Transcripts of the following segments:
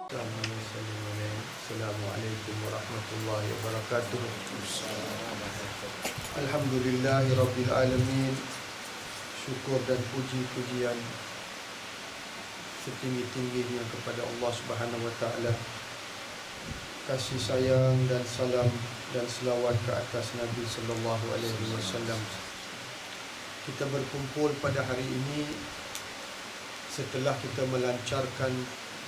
Assalamualaikum warahmatullahi wabarakatuh. Alhamdulillahirabbil alamin. Syukur dan puji-pujian setinggi-tingginya kepada Allah Subhanahu wa taala. Kasih sayang dan salam dan selawat ke atas Nabi sallallahu alaihi wasallam. Kita berkumpul pada hari ini setelah kita melancarkan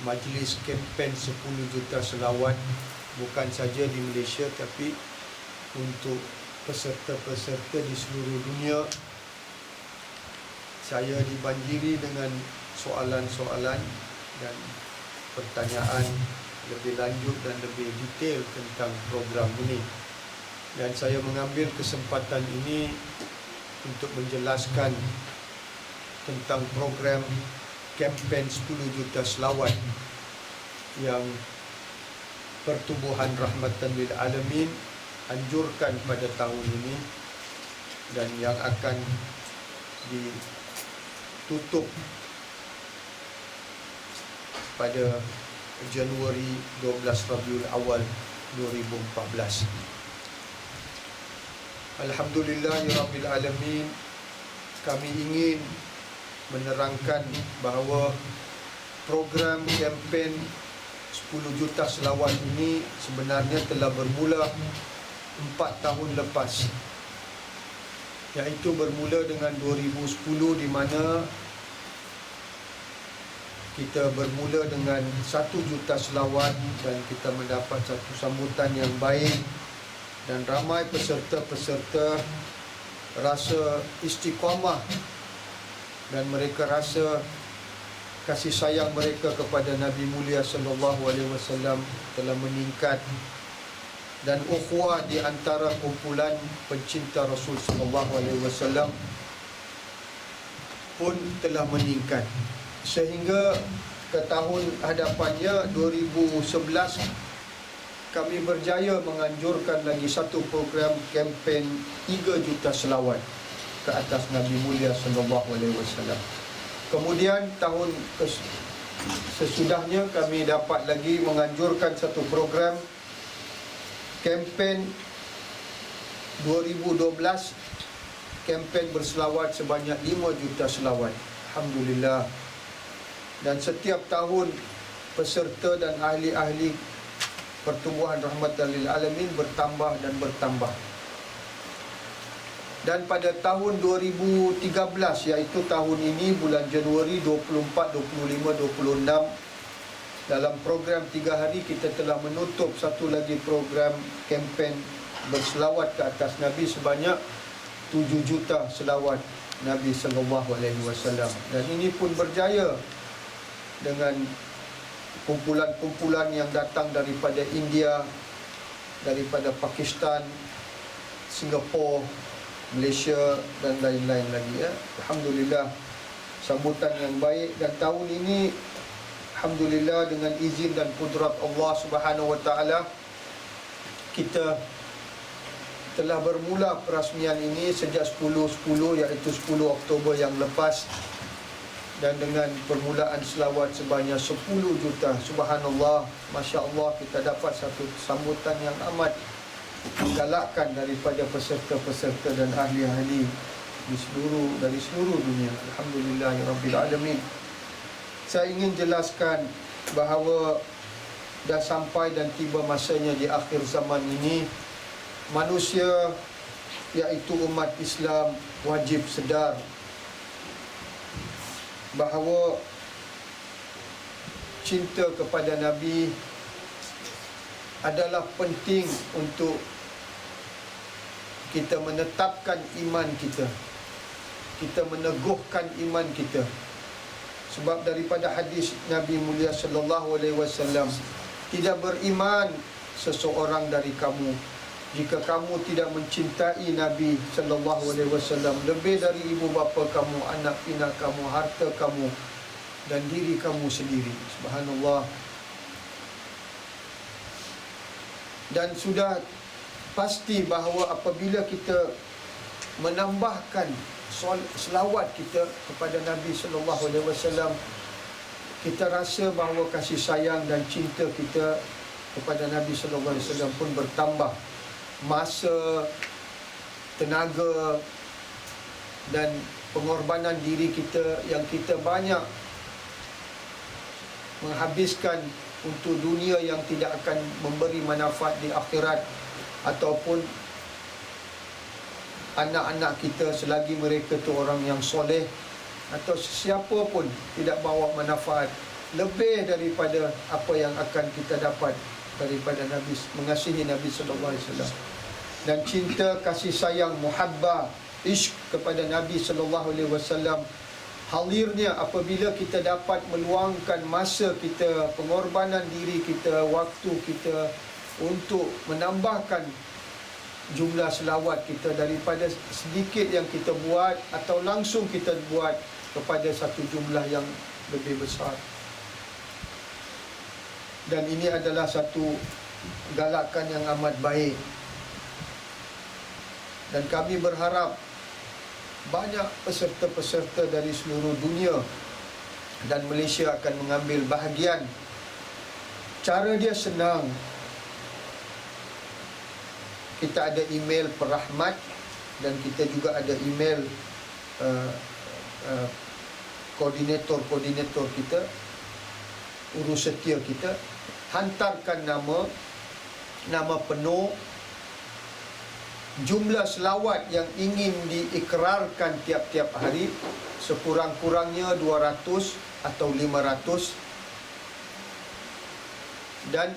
majlis kempen 10 juta selawat, bukan saja di Malaysia tapi untuk peserta-peserta di seluruh dunia. Saya dibanjiri dengan soalan-soalan dan pertanyaan lebih lanjut dan lebih detail tentang program ini, dan saya mengambil kesempatan ini untuk menjelaskan tentang program kempen 10 juta selawat yang Pertubuhan Rahmatan lil Alamin anjurkan pada tahun ini dan yang akan ditutup pada Januari 12 Rabiul Awal 2014. Alhamdulillahirabbil alamin. Kami ingin menerangkan bahawa program kempen 10 juta selawat ini sebenarnya telah bermula 4 tahun lepas, iaitu bermula dengan 2010, di mana kita bermula dengan 1 juta selawat dan kita mendapat satu sambutan yang baik dan ramai peserta-peserta rasa istiqamah dan mereka rasa kasih sayang mereka kepada Nabi mulia sallallahu alaihi wasallam telah meningkat, dan ukhuwah di antara kumpulan pencinta Rasul sallallahu alaihi wasallam pun telah meningkat, sehingga ke tahun hadapannya 2011 kami berjaya menganjurkan lagi satu program kempen 3 juta selawat ke atas Nabi mulia sallallahu alaihi wasallam. Kemudian tahun sesudahnya kami dapat lagi menganjurkan satu program kempen 2012, kempen berselawat sebanyak 5 juta selawat. Alhamdulillah. Dan setiap tahun peserta dan ahli-ahli Pertubuhan Rahmatan lil Alamin bertambah dan bertambah. Dan pada tahun 2013, iaitu tahun ini, bulan Januari 24, 25, 26, dalam program 3 hari kita telah menutup satu lagi program kempen berselawat ke atas Nabi sebanyak 7 juta selawat Nabi sallallahu alaihi wasallam. Dan ini pun berjaya dengan kumpulan-kumpulan yang datang daripada India, daripada Pakistan, Singapura, Malaysia dan lain-lain lagi, ya. Alhamdulillah, sambutan yang baik. Dan tahun ini alhamdulillah dengan izin dan kudrat Allah Subhanahu wa taala, kita telah bermula perasmian ini sejak 10/10, iaitu 10 Oktober yang lepas, dan dengan permulaan selawat sebanyak 10 juta. Subhanallah, Masya Allah, kita dapat satu sambutan yang amat menggalakkan daripada peserta-peserta dan ahli-ahli dari seluruh dunia. Alhamdulillahirabbil alamin. Saya ingin jelaskan bahawa dah sampai dan tiba masanya di akhir zaman ini, manusia iaitu umat Islam wajib sedar bahawa cinta kepada Nabi adalah penting untuk kita menetapkan iman kita, kita meneguhkan iman kita. Sebab daripada hadis Nabi mulia sallallahu alaihi wasallam, tidak beriman seseorang dari kamu jika kamu tidak mencintai Nabi sallallahu alaihi wasallam lebih dari ibu bapa kamu, anak pinak kamu, harta kamu dan diri kamu sendiri. Subhanallah. Dan sudah pasti bahawa apabila kita menambahkan selawat kita kepada Nabi sallallahu alaihi wasallam, kita rasa bahawa kasih sayang dan cinta kita kepada Nabi sallallahu alaihi wasallam pun bertambah. Masa, tenaga dan pengorbanan diri kita yang kita banyak menghabiskan untuk dunia yang tidak akan memberi manfaat di akhirat, ataupun anak-anak kita selagi mereka tu orang yang soleh, atau sesiapa pun tidak bawa manfaat lebih daripada apa yang akan kita dapat daripada Nabi, mengasihi Nabi sallallahu alaihi wasallam. Dan cinta, kasih sayang, muhabbah, ishq kepada Nabi sallallahu alaihi wasallam halirnya apabila kita dapat meluangkan masa kita, pengorbanan diri kita, waktu kita untuk menambahkan jumlah selawat kita daripada sedikit yang kita buat atau langsung kita buat kepada satu jumlah yang lebih besar. Dan ini adalah satu galakan yang amat baik. Dan kami berharap banyak peserta-peserta dari seluruh dunia dan Malaysia akan mengambil bahagian. Cara dia senang. Kita ada email Perahmat dan kita juga ada email koordinator kita, urus setia kita. Hantarkan nama penuh, jumlah selawat yang ingin diikrarkan tiap-tiap hari, sekurang-kurangnya 200 atau 500, dan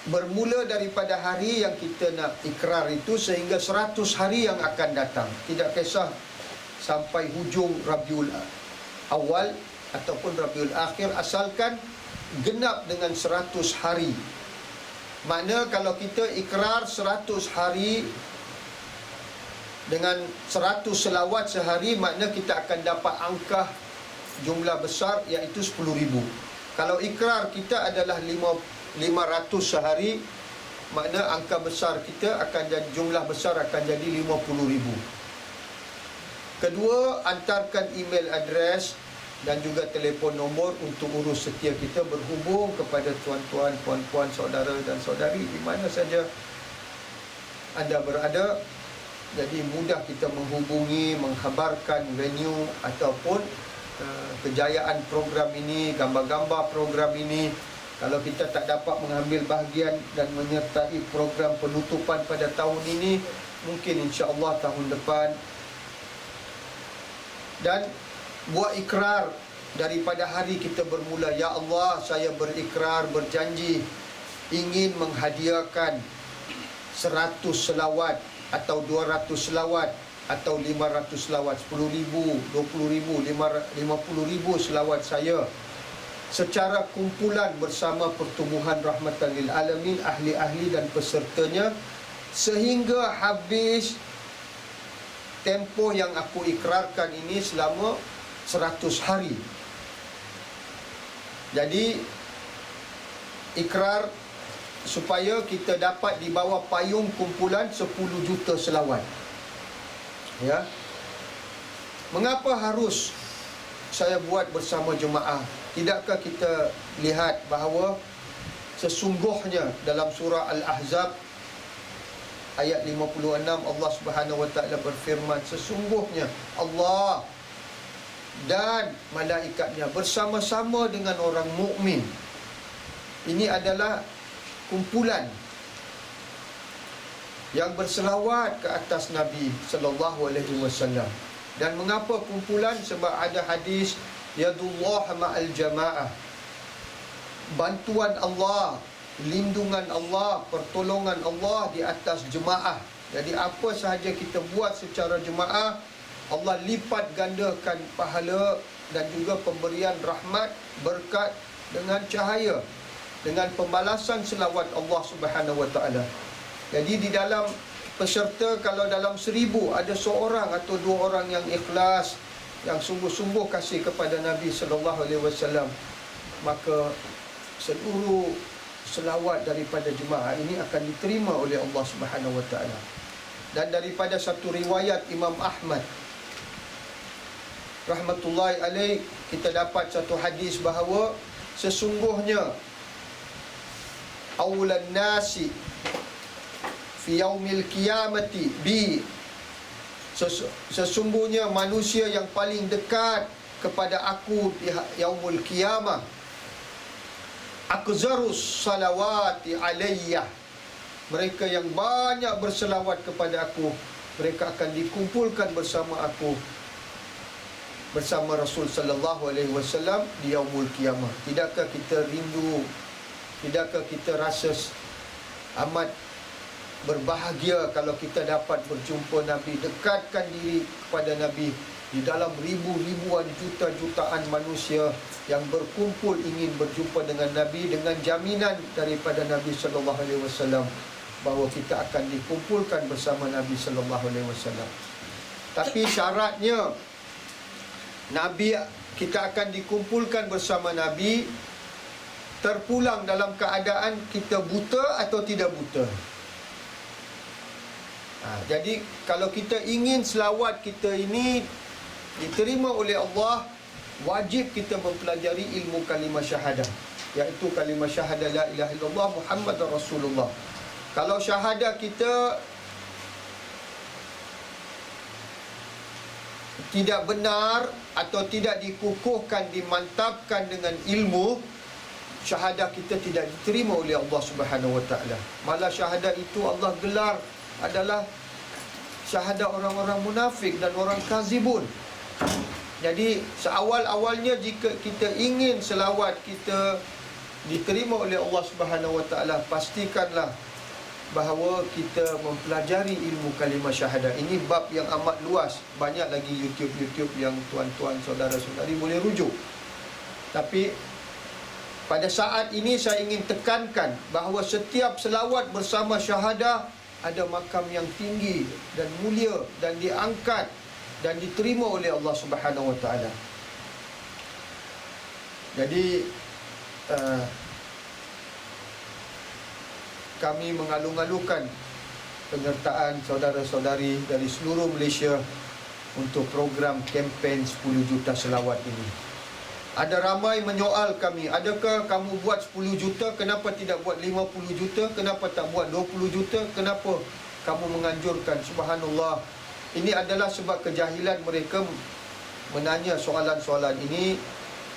bermula daripada hari yang kita nak ikrar itu sehingga 100 hari yang akan datang. Tidak kisah sampai hujung Rabiul Awal ataupun Rabiul Akhir, asalkan genap dengan 100 hari. Makna kalau kita ikrar 100 hari dengan 100 selawat sehari, makna kita akan dapat angka jumlah besar, iaitu 10,000. Kalau ikrar kita adalah 500 sehari, makna angka besar kita akan jadi, jumlah besar akan jadi 50,000. Kedua, antarkan email address dan juga telefon nombor untuk urus setia kita berhubung kepada tuan-tuan, puan-puan, saudara dan saudari di mana saja anda berada. Jadi mudah kita menghubungi, mengkhabarkan venue ataupun kejayaan program ini, gambar-gambar program ini. Kalau kita tak dapat mengambil bahagian dan menyertai program penutupan pada tahun ini, mungkin insya-Allah tahun depan. Dan buat ikrar daripada hari kita bermula. Ya Allah, saya berikrar, berjanji ingin menghadiahkan 100 selawat atau 200 selawat atau 500 selawat, 10,000, 20,000, 50,000 selawat saya secara kumpulan bersama Pertubuhan Rahmatan lil Alamin, ahli-ahli dan pesertanya, sehingga habis tempoh yang aku ikrarkan ini selama 100 hari. Jadi ikrar supaya kita dapat di bawah payung kumpulan 10 juta selawat. Ya. Mengapa harus saya buat bersama jemaah? Tidakkah kita lihat bahawa sesungguhnya dalam surah Al-Ahzab ayat 56 Allah Subhanahu wa taala berfirman, sesungguhnya Allah dan malaikatnya bersama-sama dengan orang mukmin. Ini adalah kumpulan yang berselawat ke atas Nabi sallallahu alaihi wasallam. Dan mengapa kumpulan? Sebab ada hadis yadullah ma'al jamaah. Bantuan Allah, lindungan Allah, pertolongan Allah di atas jemaah. Jadi apa sahaja kita buat secara jemaah, Allah lipat gandakan pahala dan juga pemberian rahmat, berkat dengan cahaya, dengan pembalasan selawat Allah Subhanahu wa taala. Jadi di dalam peserta, kalau dalam 1,000 ada seorang atau 2 orang yang ikhlas, yang sungguh-sungguh kasih kepada Nabi sallallahu alaihi wasallam, maka seluruh selawat daripada jemaah ini akan diterima oleh Allah Subhanahu wa taala. Dan daripada satu riwayat Imam Ahmad rahmatullahi alaih, kita dapat satu hadis bahawa sesungguhnya awlan nasi fi yaumil qiyamati bi, sesungguhnya manusia yang paling dekat kepada aku di yaumul qiyamah akzarus salawati alayya, mereka yang banyak berselawat kepada aku, mereka akan dikumpulkan bersama aku, bersama Rasul sallallahu alaihi wasallam di yaumul qiyamah. Tidakkah kita rindu, tidakkah kita rasa amat berbahagia kalau kita dapat berjumpa Nabi, dekatkan diri kepada Nabi di dalam ribu-ribuan, juta-jutaan manusia yang berkumpul ingin berjumpa dengan Nabi, dengan jaminan daripada Nabi sallallahu alaihi wasallam bahawa kita akan dikumpulkan bersama Nabi sallallahu alaihi wasallam. Tapi syaratnya Nabi, kita akan dikumpulkan bersama Nabi terpulang dalam keadaan kita buta atau tidak buta. Jadi kalau kita ingin selawat kita ini diterima oleh Allah, wajib kita mempelajari ilmu kalimah syahadah, iaitu kalimah syahadah la ilaha illallah Muhammadar Rasulullah. Kalau syahadah kita tidak benar atau tidak dikukuhkan, dimantapkan dengan ilmu, syahadah kita tidak diterima oleh Allah Subhanahu Wa Taala. Malah syahadah itu Allah gelar adalah syahadah orang-orang munafik dan orang kazibun. Jadi seawal-awalnya jika kita ingin selawat kita diterima oleh Allah Subhanahu Wa Taala, pastikanlah bahawa kita mempelajari ilmu kalimah syahadah. Ini bab yang amat luas, banyak lagi YouTube yang tuan-tuan, saudara-saudari boleh rujuk. Tapi pada saat ini saya ingin tekankan bahawa setiap selawat bersama syahadah ada makam yang tinggi dan mulia dan diangkat dan diterima oleh Allah Subhanahu Wa Taala. Jadi kami mengalung-alungkan penyertaan saudara-saudari dari seluruh Malaysia untuk program kempen 10 juta selawat ini. Ada ramai menyoal kami, adakah kamu buat 10 juta, kenapa tidak buat 50 juta, kenapa tak buat 20 juta, kenapa kamu menganjurkan? Subhanallah, ini adalah sebab kejahilan mereka menanya soalan-soalan ini.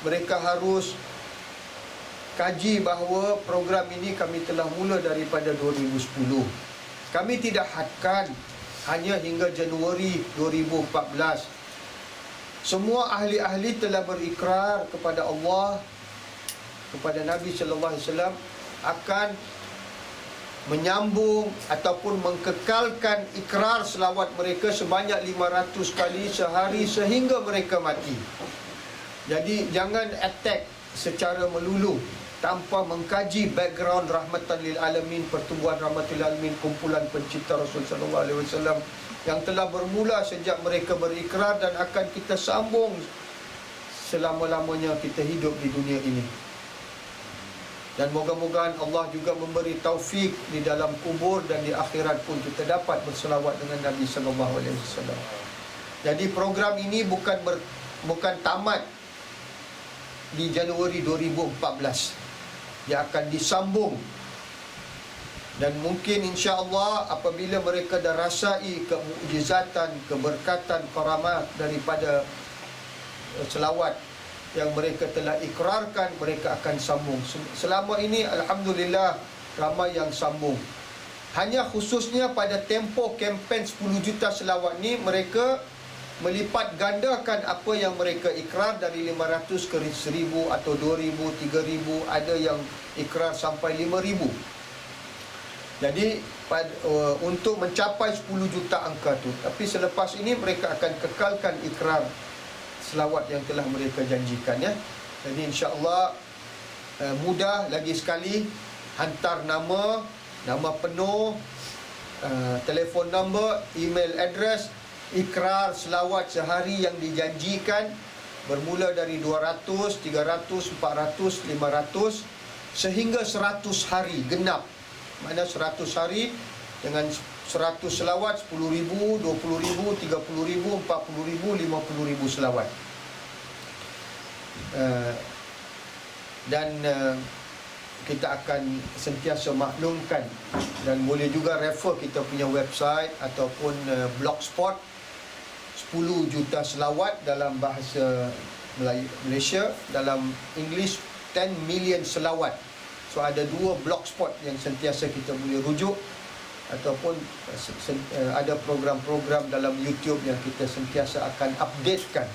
Mereka harus kaji bahawa program ini kami telah mula daripada 2010. Kami tidak hadkan hanya hingga Januari 2014. Semua ahli-ahli telah berikrar kepada Allah, kepada Nabi sallallahu alaihi wasallam akan menyambung ataupun mengkekalkan ikrar selawat mereka sebanyak 500 kali sehari sehingga mereka mati. Jadi jangan attack secara melulu tanpa mengkaji background rahmatan lil alamin, pertumbuhan rahmatul alamin, kumpulan pencipta Rasul sallallahu alaihi wasallam yang telah bermula sejak mereka berikrar dan akan kita sambung selama-lamanya kita hidup di dunia ini. Dan moga-moga Allah juga memberi taufik di dalam kubur dan di akhirat pun kita dapat berselawat dengan Nabi sallallahu alaihi wasallam. Jadi program ini bukan tamat di Januari 2014. Dia akan disambung. Dan mungkin insya-Allah apabila mereka dah rasai kemukjizatan, keberkatan, karamat daripada selawat yang mereka telah ikrarkan, mereka akan sambung. Selama ini alhamdulillah ramai yang sambung. Hanya khususnya pada tempoh kempen 10 juta selawat ni, mereka melipat gandakan apa yang mereka ikrar dari 500 ke 1000 atau 2000, 3000, ada yang ikrar sampai 5000. Jadi untuk mencapai 10 juta angka tu. Tapi selepas ini mereka akan kekalkan ikrar selawat yang telah mereka janjikan, ya. Jadi insya-Allah mudah lagi sekali, hantar nama penuh, telefon nombor, email address, ikrar selawat sehari yang dijanjikan bermula dari 200, 300, 400, 500 sehingga 100 hari genap. Mana 100 hari dengan 100 selawat, 10,000, 20,000, 30,000, 40,000, 50,000 selawat. Dan kita akan sentiasa maklumkan, dan boleh juga refer kita punya website ataupun blogspot 10 juta selawat dalam bahasa Melayu Malaysia, dalam English 10 million selawat. So ada 2 blogspot yang sentiasa kita boleh rujuk, ataupun ada program-program dalam YouTube yang kita sentiasa akan updatekan,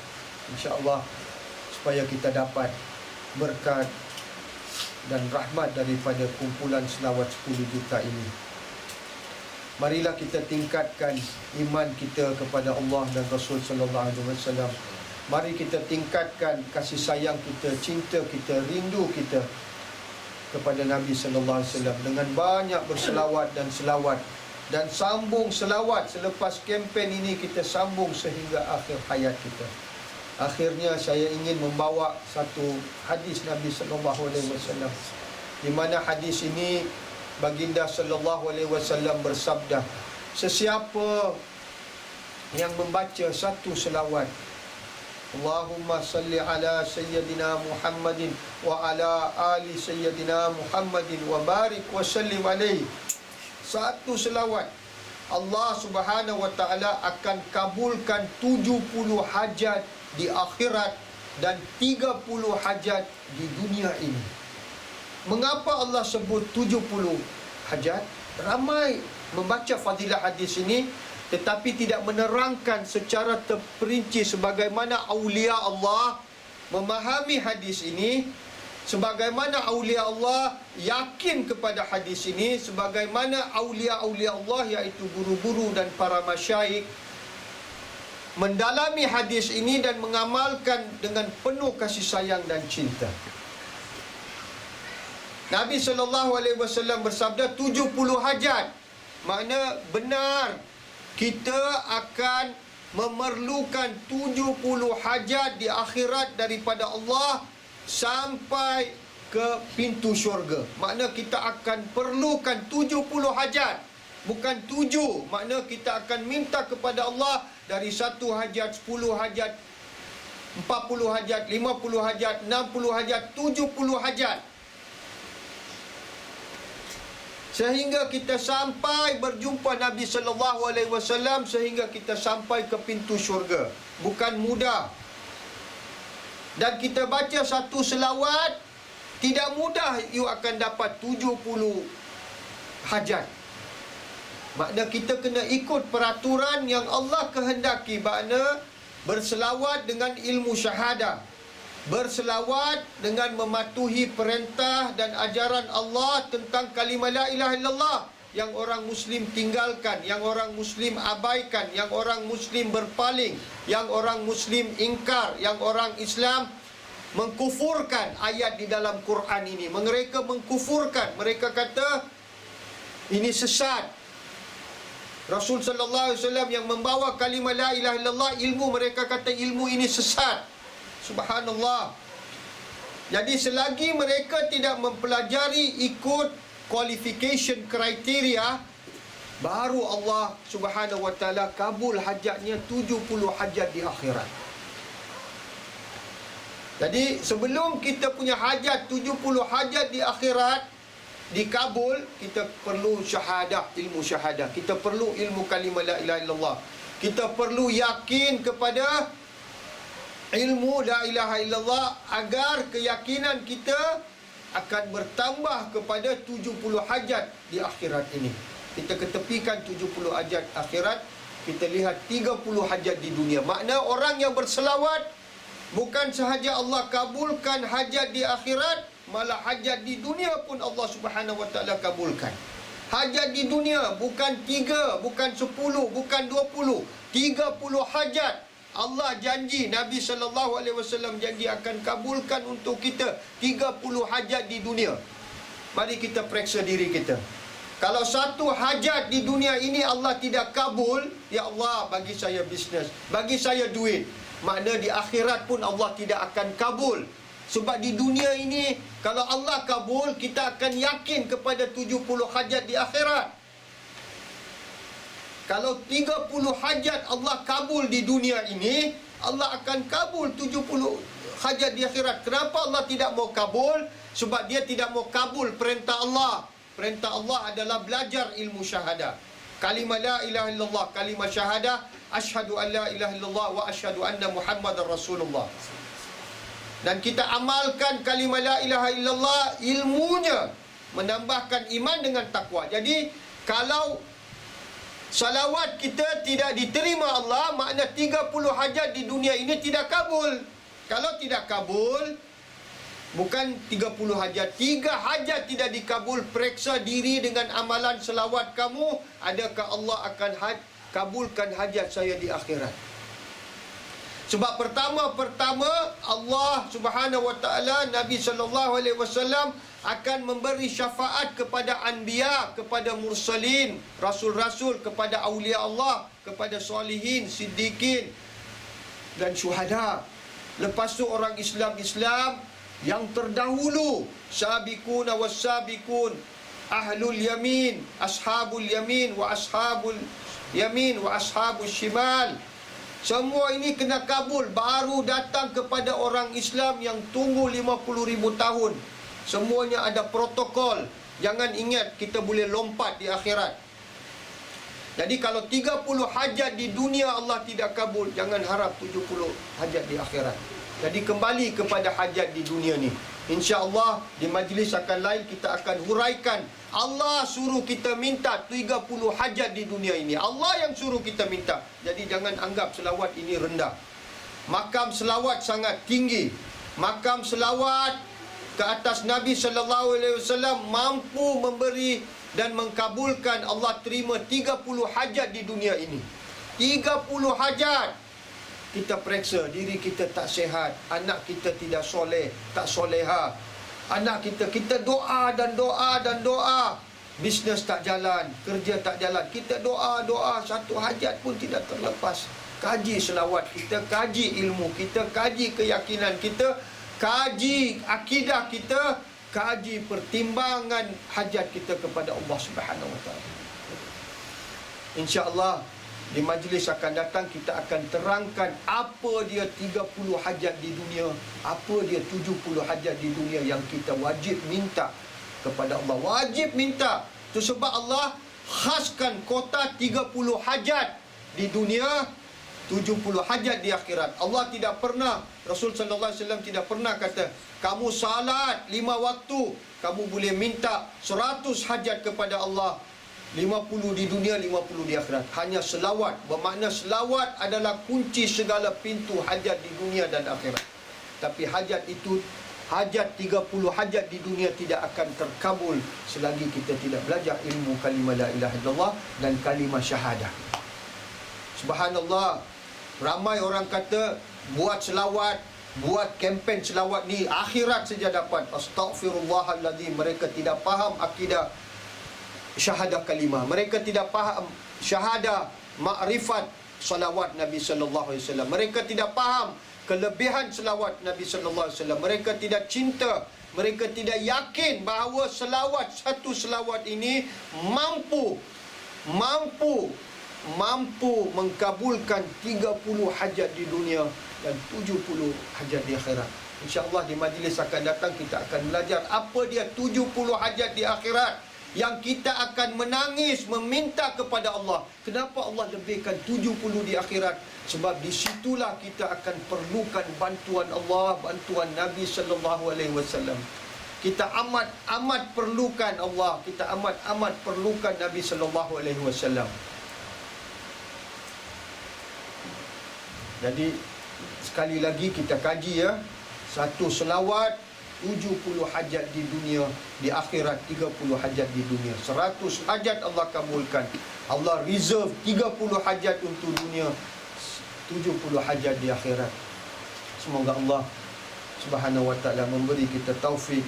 insya-Allah, supaya kita dapat berkat dan rahmat daripada kumpulan selawat 10 juta ini. Marilah kita tingkatkan iman kita kepada Allah dan Rasul sallallahu alaihi wasallam. Mari kita tingkatkan kasih sayang kita, cinta kita, rindu kita kepada Nabi sallallahu alaihi wasallam dengan banyak berselawat dan selawat, dan sambung selawat selepas kempen ini, kita sambung sehingga akhir hayat kita. Akhirnya saya ingin membawa satu hadis Nabi sallallahu alaihi wasallam, di mana hadis ini baginda sallallahu alaihi wasallam bersabda, sesiapa yang membaca satu selawat, Allahumma salli ala sayyidina Muhammadin wa ala ali sayyidina Muhammadin wa barik wa sallim alaihi, satu selawat, Allah Subhanahu wa taala akan kabulkan 70 hajat di akhirat dan 30 hajat di dunia ini. Mengapa Allah sebut 70 hajat? Ramai membaca fadilah hadis ini tetapi tidak menerangkan secara terperinci sebagaimana aulia Allah memahami hadis ini, sebagaimana aulia Allah yakin kepada hadis ini, sebagaimana aulia-aulia Allah iaitu guru-guru dan para masyayikh mendalami hadis ini dan mengamalkan dengan penuh kasih sayang dan cinta. Nabi SAW bersabda 70 hajat. Makna benar kita akan memerlukan 70 hajat di akhirat daripada Allah sampai ke pintu syurga. Makna kita akan perlukan 70 hajat, bukan 7. Makna kita akan minta kepada Allah dari 1 hajat, 10 hajat, 40 hajat, 50 hajat, 60 hajat, 70 hajat, sehingga kita sampai berjumpa Nabi sallallahu alaihi wasallam, sehingga kita sampai ke pintu syurga. Bukan mudah. Dan kita baca satu selawat, tidak mudah you akan dapat 70 hajat. Makna kita kena ikut peraturan yang Allah kehendaki. Makna berselawat dengan ilmu syahadah, berselawat dengan mematuhi perintah dan ajaran Allah tentang kalimah la ilaha illallah yang orang Muslim tinggalkan, yang orang Muslim abaikan, yang orang Muslim berpaling, yang orang Muslim ingkar, yang orang Islam mengkufurkan ayat di dalam Quran ini. Mereka mengkufurkan, mereka kata ini sesat. Rasul sallallahu alaihi wasallam yang membawa kalimah la ilaha illallah, ilmu mereka kata ilmu ini sesat. Subhanallah. Jadi selagi mereka tidak mempelajari ikut qualification kriteria, baru Allah Subhanahu wa taala kabul hajatnya 70 hajat di akhirat. Jadi sebelum kita punya hajat 70 hajat di akhirat dikabul, kita perlu syahadah, ilmu syahadah. Kita perlu ilmu kalimah la ilaha illallah. Kita perlu yakin kepada ilmu la ilaha illallah agar keyakinan kita akan bertambah kepada 70 hajat di akhirat ini. Kita ketepikan 70 hajat akhirat, kita lihat 30 hajat di dunia. Makna orang yang berselawat, bukan sahaja Allah kabulkan hajat di akhirat, malah hajat di dunia pun Allah Subhanahu wa taala kabulkan. Hajat di dunia bukan 3, bukan 10, bukan 20, 30 hajat. Allah janji, Nabi SAW janji akan kabulkan untuk kita 30 hajat di dunia. Mari kita periksa diri kita. Kalau satu hajat di dunia ini Allah tidak kabul, ya Allah bagi saya bisnes, bagi saya duit. Makna di akhirat pun Allah tidak akan kabul. Sebab di dunia ini kalau Allah kabul, kita akan yakin kepada 70 hajat di akhirat. Kalau 30 hajat Allah kabul di dunia ini, Allah akan kabul 70 hajat di akhirat. Kenapa Allah tidak mau kabul? Sebab dia tidak mau kabul perintah Allah. Perintah Allah adalah belajar ilmu syahadah. Kalimah la ilaha illallah, kalimah syahadah, asyhadu an la ilaha illallah wa asyhadu anna Muhammadar Rasulullah. Dan kita amalkan kalimah la ilaha illallah, ilmunya menambahkan iman dengan takwa. Jadi kalau salawat kita tidak diterima Allah, makna 30 hajat di dunia ini tidak kabul. Kalau tidak kabul, bukan 30 hajat, 3 hajat tidak dikabul. Periksa diri dengan amalan selawat kamu, adakah Allah akan kabulkan hajat saya di akhirat. Sebab pertama Allah Subhanahu wa taala, Nabi sallallahu alaihi wasallam akan memberi syafaat kepada anbiya, kepada mursalin, rasul-rasul, kepada aulia Allah, kepada solihin, siddiqin dan syuhada. Lepas tu orang Islam yang terdahulu, sabiquna was-sabiqun, ahlul yamin, ashabul yamin wa ashabul yamin wa ashabul shimal. Semua ini kena kabul. Baru datang kepada orang Islam yang tunggu 50,000 tahun. Semuanya ada protokol. Jangan ingat kita boleh lompat di akhirat. Jadi kalau 30 hajat di dunia Allah tidak kabul, jangan harap 70 hajat di akhirat. Jadi kembali kepada hajat di dunia ni. InsyaAllah di majlis akan lain kita akan huraikan. Allah suruh kita minta 30 hajat di dunia ini. Allah yang suruh kita minta. Jadi jangan anggap selawat ini rendah. Makam selawat sangat tinggi. Makam selawat ke atas Nabi SAW mampu memberi dan mengkabulkan. Allah terima 30 hajat di dunia ini. 30 hajat. Kita periksa diri kita tak sihat, anak kita tidak soleh, tak soleha. Anak kita doa dan doa dan doa. Bisnes tak jalan, kerja tak jalan. Kita doa, satu hajat pun tidak terlepas. Kaji selawat kita, kaji ilmu kita, kaji keyakinan kita, kaji akidah kita, kaji pertimbangan hajat kita kepada Allah Subhanahu Wa Taala. InsyaAllah di majlis akan datang kita akan terangkan apa dia 30 hajat di dunia, apa dia 70 hajat di dunia yang kita wajib minta kepada Allah. Wajib minta. Itu sebab Allah khaskan kota 30 hajat di dunia, 70 hajat di akhirat. Allah tidak pernah, Rasul sallallahu alaihi wasallam tidak pernah kata, kamu salat 5 waktu, kamu boleh minta 100 hajat kepada Allah. 50 di dunia, 50 di akhirat. Hanya selawat. Bermakna selawat adalah kunci segala pintu hajat di dunia dan akhirat. Tapi hajat itu, hajat 30 hajat di dunia tidak akan terkabul selagi kita tidak belajar ilmu kalimah la ilaha illallah dan kalimah syahadah. Subhanallah. Ramai orang kata buat selawat, buat kempen selawat ni akhirat saja dapat. Astaghfirullahaladzim. Mereka tidak faham akidah syahadah kalimah. Mereka tidak faham syahadah makrifat salawat Nabi sallallahu alaihi wasallam. Mereka tidak faham kelebihan selawat Nabi sallallahu alaihi wasallam. Mereka tidak cinta, mereka tidak yakin bahawa selawat, satu selawat ini mampu mengkabulkan 30 hajat di dunia dan 70 hajat di akhirat. InsyaAllah di majlis akan datang kita akan belajar apa dia 70 hajat di akhirat yang kita akan menangis meminta kepada Allah. Kenapa Allah lebihkan 70 di akhirat? Sebab di situlah kita akan perlukan bantuan Allah, bantuan Nabi sallallahu alaihi wasallam. Kita amat perlukan Allah, kita amat perlukan Nabi sallallahu alaihi wasallam. Jadi sekali lagi kita kaji ya, satu selawat 70 hajat di dunia, di akhirat 30 hajat di dunia. 100 hajat Allah kabulkan. Allah reserve 30 hajat untuk dunia, 70 hajat di akhirat. Semoga Allah Subhanahu wa taala memberi kita taufik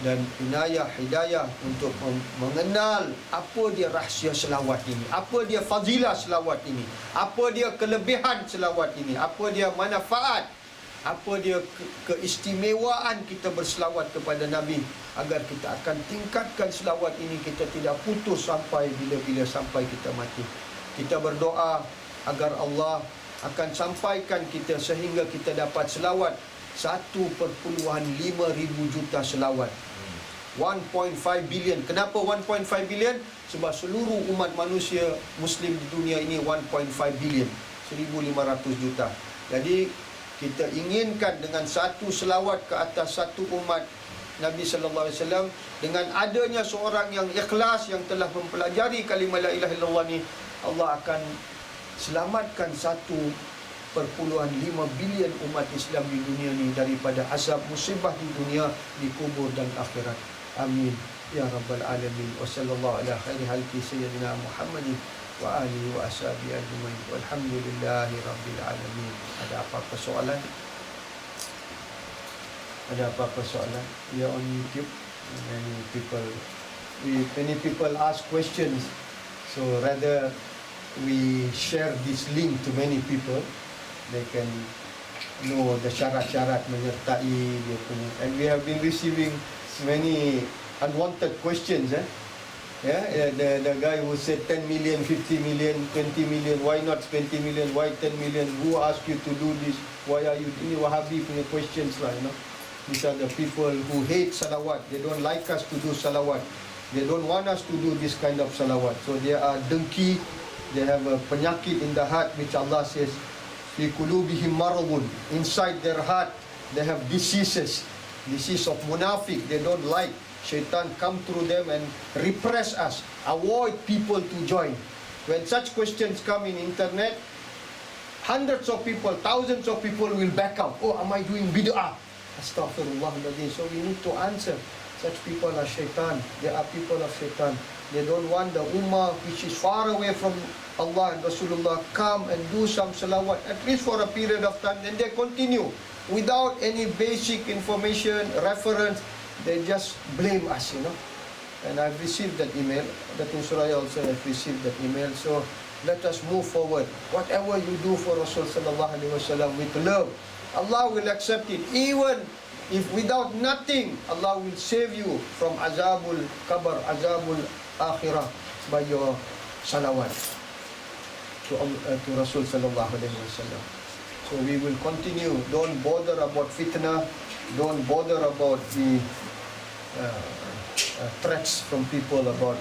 dan inayah, hidayah untuk mengenal apa dia rahsia selawat ini, apa dia fazilah selawat ini, apa dia kelebihan selawat ini, apa dia manfaat, apa dia keistimewaan kita berselawat kepada Nabi, agar kita akan tingkatkan selawat ini, kita tidak putus sampai bila-bila sampai kita mati. Kita berdoa agar Allah akan sampaikan kita sehingga kita dapat selawat 1.5 ribu juta selawat. 1.5 billion. Kenapa 1.5 billion? Sebab seluruh umat manusia Muslim di dunia ini 1.5 billion, 1,500 juta. Jadi kita inginkan dengan satu selawat ke atas satu umat Nabi sallallahu alaihi wasallam, dengan adanya seorang yang ikhlas yang telah mempelajari kalimah la ilaha illallah ni, Allah akan selamatkan 1.5 bilion umat Islam di dunia ni daripada azab musibah di dunia, di kubur dan akhirat. Amin ya rabbal alamin. Wa sallallahu ala khairi halqi sayyidina Muhammadin wa alihi wa ashabihi ajmain. Walhamdulillahi rabbil alamin. Ada apa-apa soalan? Ada apa-apa soalan? We are on YouTube. Many people ask questions. So rather we share this link to many people. They can know the syarat-syarat menyertai dia punya. And we have been receiving many unwanted questions. The guy who said 10 million, 50 million, 20 million, why not 20 million, why 10 million, who asked you to do this, why are you, ini Wahabi punya questions lah, you know. These are the people who hate salawat. They don't like us to do salawat. They don't want us to do this kind of salawat. So they are dengki. They have a penyakit in the heart, which Allah says, fi qulubihim maradun. Inside their heart, they have diseases. Disease of munafik. They don't like Shaitan come through them and repress us, avoid people to join. When such questions come in internet, hundreds of people, thousands of people will back out. Oh, am I doing bid'ah? Astaghfirullahaladzim. So we need to answer. Such people are Shaitan. They are people of Shaitan. They don't want the ummah which is far away from Allah and Rasulullah come and do some salawat, at least for a period of time. Then they continue without any basic information, reference. They just blame us, you know. And I've received that email. Datin Suraya also have received that email. So let us move forward. Whatever you do for Rasul sallallahu alaihi wasallam with love, Allah will accept it. Even if without nothing, Allah will save you from azabul qabr, azabul akhirah by your salawat to Rasul sallallahu alaihi wasallam. So we will continue. Don't bother about fitnah. Don't bother about the threats from people about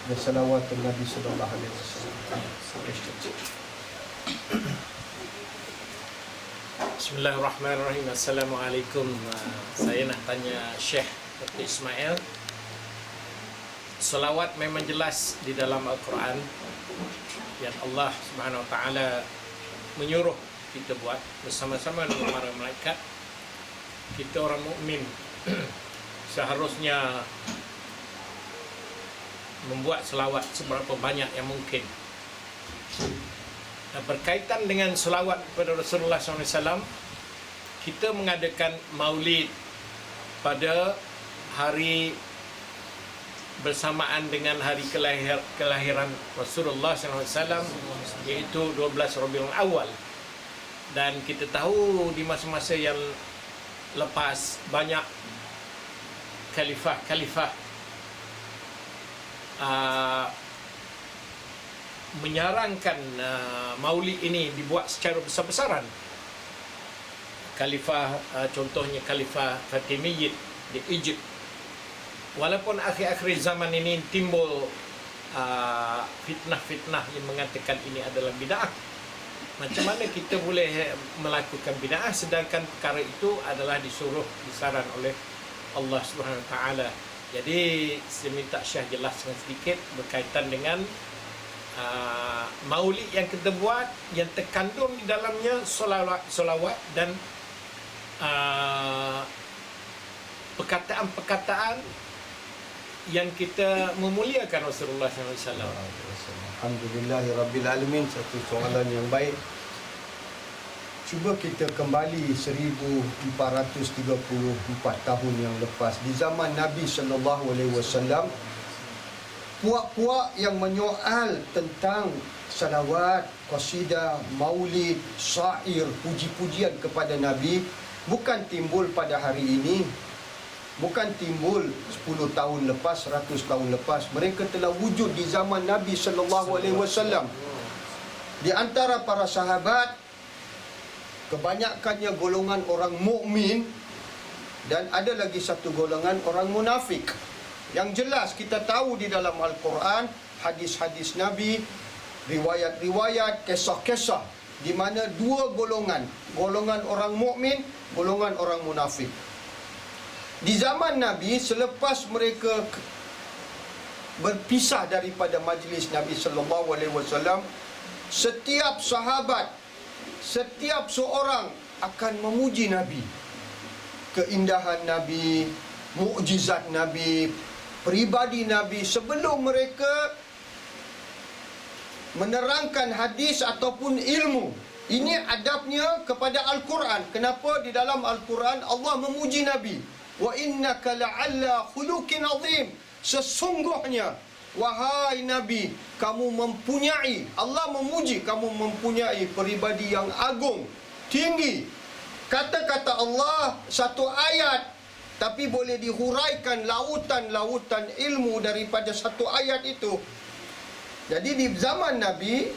the salawat to Nabi sallallahu alaihi wasallam. Bismillahirrahmanirrahim. Assalamualaikum. Saya nak tanya Syekh Dr. Ismail. Salawat memang jelas di dalam Al-Quran yang Allah Subhanahu Wa Taala menyuruh kita buat bersama-sama dengan para malaikat. Kita orang mukmin seharusnya membuat selawat seberapa banyak yang mungkin. Dan berkaitan dengan selawat kepada Rasulullah SAW, kita mengadakan maulid pada hari bersamaan dengan hari kelahiran Rasulullah SAW, iaitu 12 Rabiul Awal. Dan kita tahu di masa-masa yang lepas banyak khalifah menyarankan maulid ini dibuat secara besar-besaran. Contohnya Khalifah Fatimiyyin di Egypt. Walaupun akhir-akhir zaman ini timbul fitnah-fitnah yang mengatakan ini adalah bid'ah. Macam mana kita boleh melakukan bid'ah sedangkan perkara itu adalah disuruh, disaran oleh Allah Subhanahu Wa Taala. Jadi saya minta Syekh jelaskan sedikit berkaitan dengan maulid yang kita buat yang terkandung di dalamnya solawat dan perkataan-perkataan yang kita memuliakan Rasulullah SAW. Alhamdulillahirrabbilalamin. Satu soalan yang baik. Cuba kita kembali 1434 tahun yang lepas. Di zaman Nabi SAW, puak-puak yang menyoal tentang salawat, qasidah, maulid, syair, puji-pujian kepada Nabi bukan timbul pada hari ini. Bukan timbul 10 tahun lepas, 100 tahun lepas. Mereka telah wujud di zaman Nabi SAW. Di antara para sahabat kebanyakannya golongan orang mukmin, dan ada lagi satu golongan orang munafik. Yang jelas kita tahu di dalam Al-Quran, hadis-hadis Nabi, riwayat-riwayat, kisah-kisah, di mana dua golongan, golongan orang mukmin, golongan orang munafik. Di zaman Nabi, selepas mereka berpisah daripada majlis Nabi sallallahu alaihi wasallam, setiap sahabat, setiap seorang akan memuji Nabi. Keindahan Nabi, mukjizat Nabi, peribadi Nabi sebelum mereka menerangkan hadis ataupun ilmu. Ini adabnya kepada Al-Quran. Kenapa di dalam Al-Quran Allah memuji Nabi? Wa innaka la'alla khuluqin azim. Sesungguhnya wahai Nabi, kamu mempunyai, Allah memuji kamu mempunyai peribadi yang agung, tinggi. Kata-kata Allah satu ayat, tapi boleh dihuraikan lautan-lautan ilmu daripada satu ayat itu. Jadi di zaman Nabi,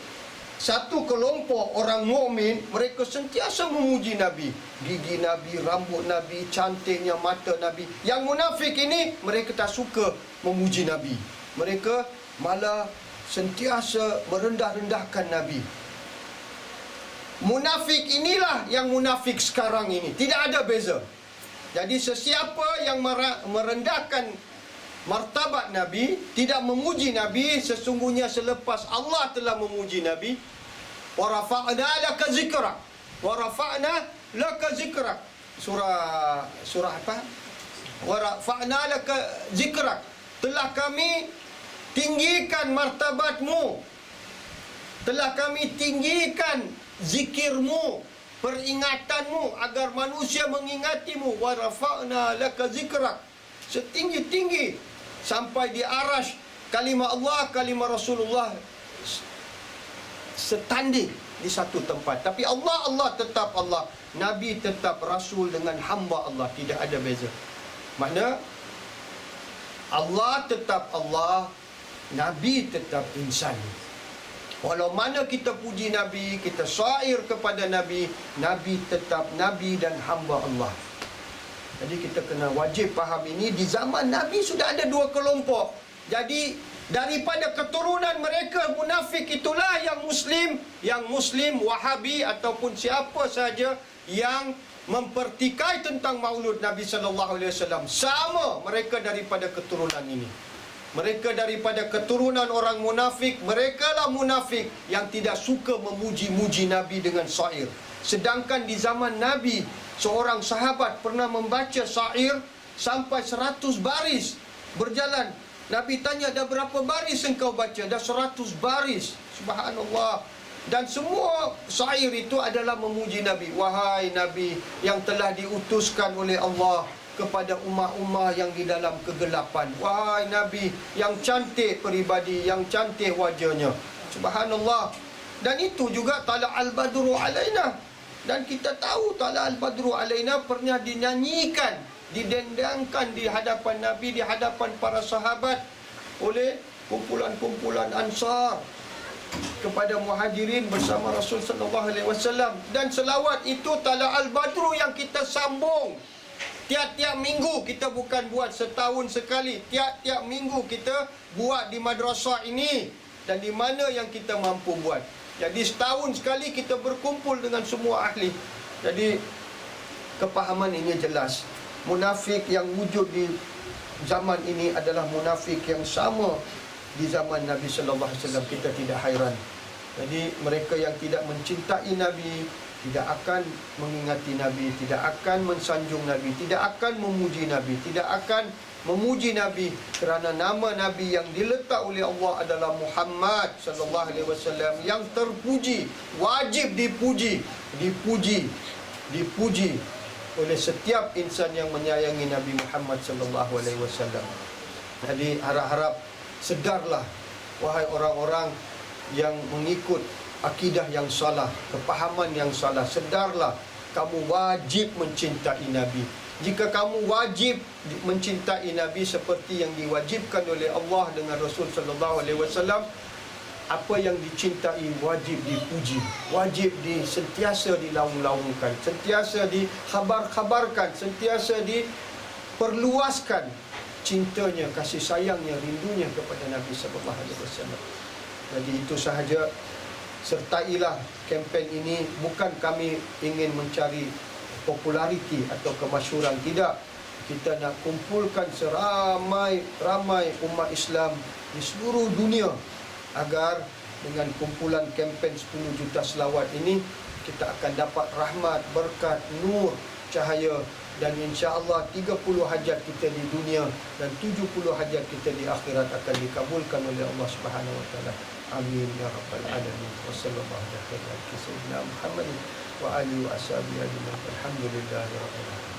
satu kelompok orang mukmin, mereka sentiasa memuji Nabi. Gigi Nabi, rambut Nabi, cantiknya mata Nabi. Yang munafik ini, mereka tak suka memuji Nabi. Mereka malah sentiasa merendah-rendahkan Nabi. Munafik inilah yang munafik sekarang ini. Tidak ada beza. Jadi sesiapa yang merendahkan martabat Nabi, tidak memuji Nabi, sesungguhnya selepas Allah telah memuji Nabi, wa rafa'na laka zikrak, wa rafa'na laka zikrak. Surah apa? Wa rafa'na laka zikrak. Telah kami tinggikan martabatmu, telah kami tinggikan zikirmu, peringatanmu, agar manusia mengingatimu. Wa rafa'na laka zikrak. Setinggi-tinggi sampai di arash kalimah Allah, kalimah Rasulullah setanding di satu tempat. Tapi Allah tetap Allah, Nabi tetap Rasul dengan hamba Allah, tidak ada beza. Makna Allah tetap Allah, Nabi tetap insan. Walau mana kita puji Nabi, kita syair kepada Nabi, Nabi tetap Nabi dan hamba Allah. Jadi kita kena wajib faham ini. Di zaman Nabi sudah ada dua kelompok. Jadi daripada keturunan mereka munafik itulah yang Muslim Wahabi ataupun siapa saja yang mempertikai tentang maulud Nabi sallallahu alaihi wasallam, sama mereka daripada keturunan ini. Mereka daripada keturunan orang munafik. Merekalah munafik yang tidak suka memuji-muji Nabi dengan syair. Sedangkan di zaman Nabi, seorang sahabat pernah membaca syair sampai 100 baris berjalan. Nabi tanya, dah berapa baris engkau baca? Dah 100 baris. Subhanallah. Dan semua syair itu adalah memuji Nabi. Wahai Nabi yang telah diutuskan oleh Allah kepada ummah-ummah yang di dalam kegelapan. Wahai Nabi yang cantik peribadi, yang cantik wajahnya. Subhanallah. Dan itu juga Tala al-Badru alaina. Dan kita tahu Tala al-Badru alaina pernah dinyanyikan, didendangkan di hadapan Nabi, di hadapan para sahabat oleh kumpulan-kumpulan Ansar kepada Muhajirin bersama Rasul sallallahu alaihi wasallam. Dan selawat itu Tala al-Badru yang kita sambung tiap-tiap minggu. Kita bukan buat setahun sekali, tiap-tiap minggu kita buat di madrasah ini. Dan di mana yang kita mampu buat. Jadi setahun sekali kita berkumpul dengan semua ahli. Jadi kepahaman ini jelas. Munafik yang wujud di zaman ini adalah munafik yang sama di zaman Nabi sallallahu alaihi wasallam. Kita tidak hairan. Jadi mereka yang tidak mencintai Nabi tidak akan mengingati Nabi, tidak akan mensanjung Nabi, tidak akan memuji Nabi, tidak akan memuji Nabi kerana nama Nabi yang diletak oleh Allah adalah Muhammad sallallahu alaihi wasallam, yang terpuji, wajib dipuji oleh setiap insan yang menyayangi Nabi Muhammad sallallahu alaihi wasallam. Jadi harap-harap sedarlah wahai orang-orang yang mengikut akidah yang salah, kepahaman yang salah. Sedarlah, kamu wajib mencintai Nabi. Jika kamu wajib mencintai Nabi seperti yang diwajibkan oleh Allah dengan Rasul sallallahu alaihi wasallam, apa yang dicintai wajib dipuji, wajib sentiasa dilaung-laungkan, sentiasa dikhabar-khabarkan, sentiasa diperluaskan cintanya, kasih sayangnya, rindunya kepada Nabi sallallahu alaihi wasallam. Jadi itu sahaja. Sertailah kempen ini. Bukan kami ingin mencari populariti atau kemasyhuran, tidak. Kita nak kumpulkan seramai-ramai umat Islam di seluruh dunia agar dengan kumpulan kempen 10 juta selawat ini kita akan dapat rahmat, berkat, nur, cahaya, dan insya-Allah 30 hajat kita di dunia dan 70 hajat kita di akhirat akan dikabulkan oleh Allah Subhanahu wa taala. Amin ya rabbal alamin. Wassallallahu ala sayyidina Muhammad wa alihi wa ashabihi ajma'in. Alhamdulillahirabbil alamin.